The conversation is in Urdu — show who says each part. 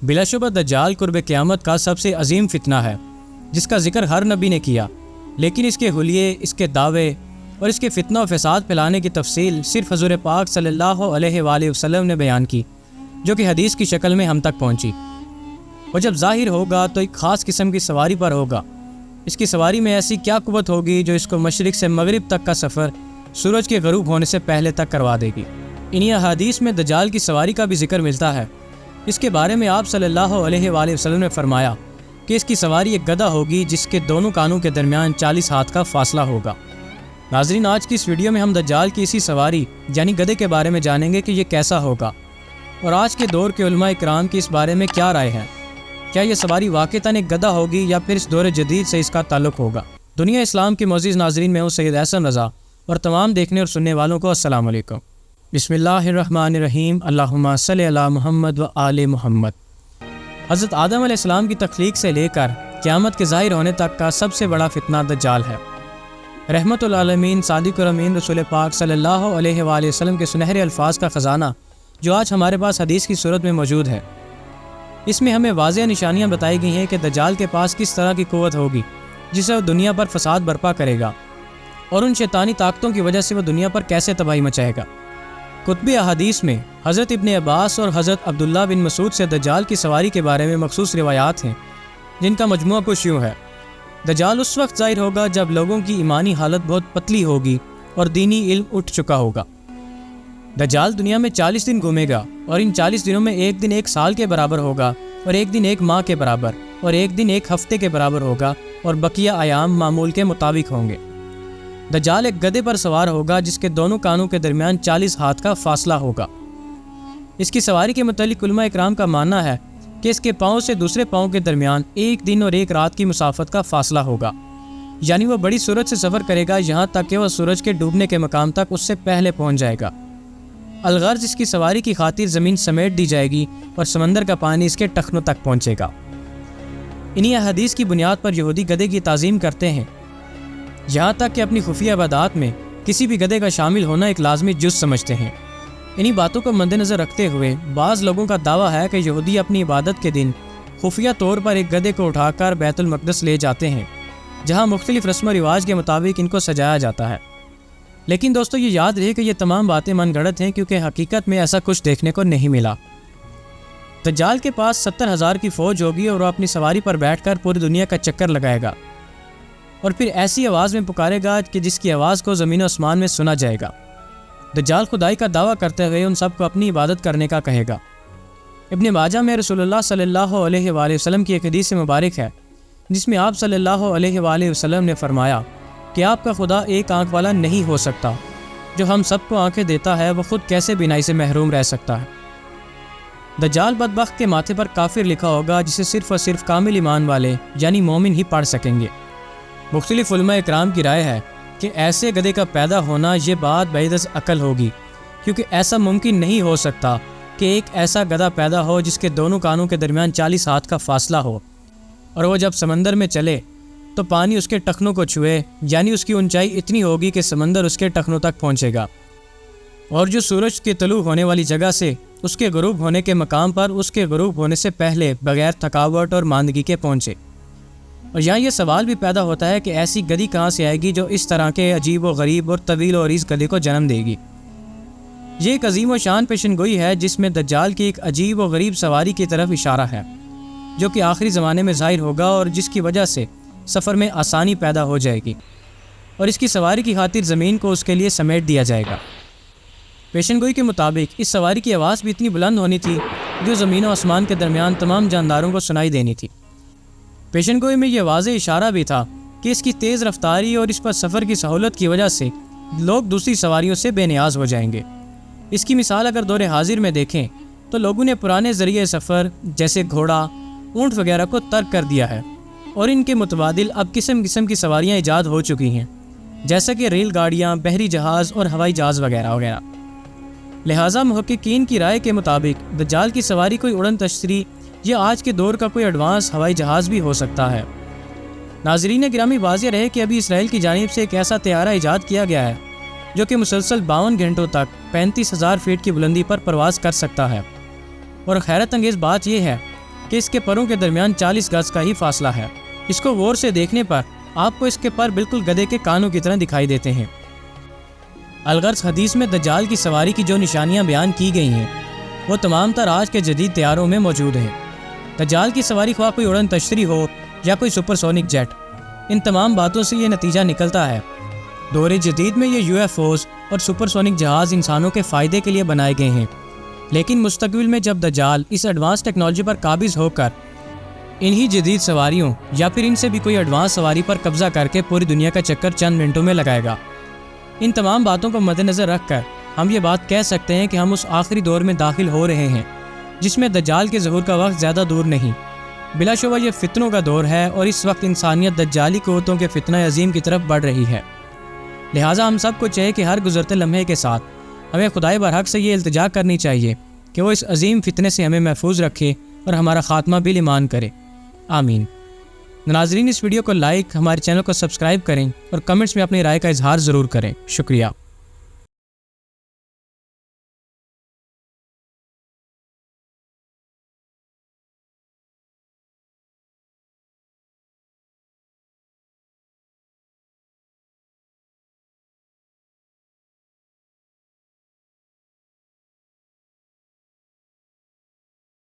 Speaker 1: بلا شبہ دجال قرب قیامت کا سب سے عظیم فتنہ ہے جس کا ذکر ہر نبی نے کیا، لیکن اس کے حلیے، اس کے دعوے اور اس کے فتنہ و فساد پھیلانے کی تفصیل صرف حضور پاک صلی اللہ علیہ وآلہ وسلم نے بیان کی، جو کہ حدیث کی شکل میں ہم تک پہنچی۔ اور جب ظاہر ہوگا تو ایک خاص قسم کی سواری پر ہوگا۔ اس کی سواری میں ایسی کیا قوت ہوگی جو اس کو مشرق سے مغرب تک کا سفر سورج کے غروب ہونے سے پہلے تک کروا دے گی۔ انہی احادیث میں دجال کی سواری کا بھی ذکر ملتا ہے۔ اس کے بارے میں آپ صلی اللہ علیہ وآلہ وسلم نے فرمایا کہ اس کی سواری ایک گدھا ہوگی جس کے دونوں کانوں کے درمیان 40 ہاتھ کا فاصلہ ہوگا۔ ناظرین، آج کی اس ویڈیو میں ہم دجال کی اسی سواری یعنی گدھے کے بارے میں جانیں گے کہ یہ کیسا ہوگا، اور آج کے دور کے علماء اکرام کی اس بارے میں کیا رائے ہے۔ کیا یہ سواری واقعتاً ایک گدھا ہوگی یا پھر اس دور جدید سے اس کا تعلق ہوگا؟ دنیا اسلام کے معزز ناظرین، میں ہوں سید احسن رضا، اور تمام دیکھنے اور سننے والوں کو السلام علیکم۔ بسم اللہ الرحمن الرحیم، اللہم صلی علی محمد و آل محمد۔ حضرت آدم علیہ السلام کی تخلیق سے لے کر قیامت کے ظاہر ہونے تک کا سب سے بڑا فتنہ دجال ہے۔ رحمت العالمین صادق الامین رسول پاک صلی اللہ علیہ وآلہ وسلم کے سنہرے الفاظ کا خزانہ جو آج ہمارے پاس حدیث کی صورت میں موجود ہے، اس میں ہمیں واضح نشانیاں بتائی گئی ہیں کہ دجال کے پاس کس طرح کی قوت ہوگی جسے وہ دنیا پر فساد برپا کرے گا، اور ان شیطانی طاقتوں کی وجہ سے وہ دنیا پر کیسے تباہی مچائے گا۔ کتب احادیث میں حضرت ابن عباس اور حضرت عبداللہ بن مسعود سے دجال کی سواری کے بارے میں مخصوص روایات ہیں، جن کا مجموعہ کچھ یوں ہے۔ دجال اس وقت ظاہر ہوگا جب لوگوں کی ایمانی حالت بہت پتلی ہوگی اور دینی علم اٹھ چکا ہوگا۔ دجال دنیا میں 40 دن گھومے گا، اور ان 40 دنوں میں ایک دن ایک سال کے برابر ہوگا، اور ایک دن ایک ماہ کے برابر، اور ایک دن ایک ہفتے کے برابر ہوگا، اور بقیہ ایام معمول کے مطابق ہوں گے۔ دجال ایک گدھے پر سوار ہوگا جس کے دونوں کانوں کے درمیان 40 ہاتھ کا فاصلہ ہوگا۔ اس کی سواری کے متعلق علماء اکرام کا ماننا ہے کہ اس کے پاؤں سے دوسرے پاؤں کے درمیان ایک دن اور ایک رات کی مسافت کا فاصلہ ہوگا، یعنی وہ بڑی سورج سے سفر کرے گا یہاں تک کہ وہ سورج کے ڈوبنے کے مقام تک اس سے پہلے پہنچ جائے گا۔ الغرض اس کی سواری کی خاطر زمین سمیٹ دی جائے گی اور سمندر کا پانی اس کے ٹخنوں تک پہنچے گا۔ انہی احادیث کی بنیاد پر یہودی گدھے کی تعظیم کرتے ہیں، یہاں تک کہ اپنی خفیہ عبادات میں کسی بھی گدھے کا شامل ہونا ایک لازمی جز سمجھتے ہیں۔ انہی باتوں کو مد نظر رکھتے ہوئے بعض لوگوں کا دعویٰ ہے کہ یہودی اپنی عبادت کے دن خفیہ طور پر ایک گدھے کو اٹھا کر بیت المقدس لے جاتے ہیں، جہاں مختلف رسم و رواج کے مطابق ان کو سجایا جاتا ہے۔ لیکن دوستو، یہ یاد رہے کہ یہ تمام باتیں من گھڑت ہیں، کیونکہ حقیقت میں ایسا کچھ دیکھنے کو نہیں ملا۔ دجال کے پاس 70,000 کی فوج ہوگی، اور وہ اپنی سواری پر بیٹھ کر پوری دنیا کا چکر لگائے گا، اور پھر ایسی آواز میں پکارے گا کہ جس کی آواز کو زمین و آسمان میں سنا جائے گا۔ دجال خدائی کا دعویٰ کرتے ہوئے ان سب کو اپنی عبادت کرنے کا کہے گا۔ ابن ماجہ میں رسول اللہ صلی اللہ علیہ وآلہ وسلم کی ایک حدیث مبارک ہے، جس میں آپ صلی اللہ علیہ وآلہ وسلم نے فرمایا کہ آپ کا خدا ایک آنکھ والا نہیں ہو سکتا، جو ہم سب کو آنکھیں دیتا ہے وہ خود کیسے بینائی سے محروم رہ سکتا ہے۔ دجال بدبخت کے ماتھے پر کافر لکھا ہوگا، جسے صرف اور صرف کامل ایمان والے یعنی مومن ہی پڑھ سکیں گے۔ مختلف علماء اکرام کی رائے ہے کہ ایسے گدھے کا پیدا ہونا یہ بات بعید از عقل ہوگی، کیونکہ ایسا ممکن نہیں ہو سکتا کہ ایک ایسا گدھا پیدا ہو جس کے دونوں کانوں کے درمیان 40 ہاتھ کا فاصلہ ہو، اور وہ جب سمندر میں چلے تو پانی اس کے ٹخنوں کو چھوئے، یعنی اس کی اونچائی اتنی ہوگی کہ سمندر اس کے ٹخنوں تک پہنچے گا، اور جو سورج کے طلوع ہونے والی جگہ سے اس کے غروب ہونے کے مقام پر اس کے غروب ہونے سے پہلے بغیر تھکاوٹ اور ماندگی کے پہنچے۔ اور یہاں یہ سوال بھی پیدا ہوتا ہے کہ ایسی گدھی کہاں سے آئے گی جو اس طرح کے عجیب و غریب اور طویل و عریض گدھے کو جنم دے گی؟ یہ ایک عظیم و شان پیشن گوئی ہے جس میں دجال کی ایک عجیب و غریب سواری کی طرف اشارہ ہے، جو کہ آخری زمانے میں ظاہر ہوگا، اور جس کی وجہ سے سفر میں آسانی پیدا ہو جائے گی، اور اس کی سواری کی خاطر زمین کو اس کے لیے سمیٹ دیا جائے گا۔ پیشن گوئی کے مطابق اس سواری کی آواز بھی اتنی بلند ہونی تھی جو زمین و آسمان کے درمیان تمام جانداروں کو سنائی دینی تھی۔ پیشن گوئی میں یہ واضح اشارہ بھی تھا کہ اس کی تیز رفتاری اور اس پر سفر کی سہولت کی وجہ سے لوگ دوسری سواریوں سے بے نیاز ہو جائیں گے۔ اس کی مثال اگر دور حاضر میں دیکھیں تو لوگوں نے پرانے ذریعے سفر جیسے گھوڑا، اونٹ وغیرہ کو ترک کر دیا ہے، اور ان کے متبادل اب قسم قسم کی سواریاں ایجاد ہو چکی ہیں، جیسا کہ ریل گاڑیاں، بحری جہاز اور ہوائی جہاز وغیرہ وغیرہ۔ لہٰذا محققین کی رائے کے مطابق دجال کی سواری کوئی اڑن تشتری یا آج کے دور کا کوئی ایڈوانس ہوائی جہاز بھی ہو سکتا ہے۔ ناظرین گرامی، واضح رہے کہ ابھی اسرائیل کی جانب سے ایک ایسا طیارہ ایجاد کیا گیا ہے جو کہ مسلسل 52 گھنٹوں تک 35,000 فیٹ کی بلندی پر پرواز کر سکتا ہے، اور حیرت انگیز بات یہ ہے کہ اس کے پروں کے درمیان 40 گز کا ہی فاصلہ ہے۔ اس کو غور سے دیکھنے پر آپ کو اس کے پر بالکل گدھے کے کانوں کی طرح دکھائی دیتے ہیں۔ الغرض حدیث میں دجال کی سواری کی جو نشانیاں بیان کی گئی ہیں وہ تمام تر آج کے جدید طیاروں میں موجود ہیں۔ دجال کی سواری خواہ کوئی اڑن تشتری ہو یا کوئی سپر سونک جیٹ، ان تمام باتوں سے یہ نتیجہ نکلتا ہے دور جدید میں یہ UFOs اور سپر سونک جہاز انسانوں کے فائدے کے لیے بنائے گئے ہیں، لیکن مستقبل میں جب دجال اس ایڈوانس ٹیکنالوجی پر قابض ہو کر انہی جدید سواریوں یا پھر ان سے بھی کوئی ایڈوانس سواری پر قبضہ کر کے پوری دنیا کا چکر چند منٹوں میں لگائے گا۔ ان تمام باتوں کو مد نظر رکھ کر ہم یہ بات کہہ سکتے ہیں کہ ہم اس آخری دور میں داخل ہو رہے ہیں جس میں دجال کے ظہور کا وقت زیادہ دور نہیں۔ بلا شبہ یہ فتنوں کا دور ہے اور اس وقت انسانیت دجالی قوتوں کے فتنہ عظیم کی طرف بڑھ رہی ہے۔ لہٰذا ہم سب کو چاہیے کہ ہر گزرتے لمحے کے ساتھ ہمیں خدائے برحق سے یہ التجا کرنی چاہیے کہ وہ اس عظیم فتنے سے ہمیں محفوظ رکھے اور ہمارا خاتمہ بالایمان کرے، آمین۔ ناظرین، اس ویڈیو کو لائک، ہمارے چینل کو سبسکرائب کریں اور کمنٹس میں اپنی رائے کا اظہار ضرور کریں۔ شکریہ۔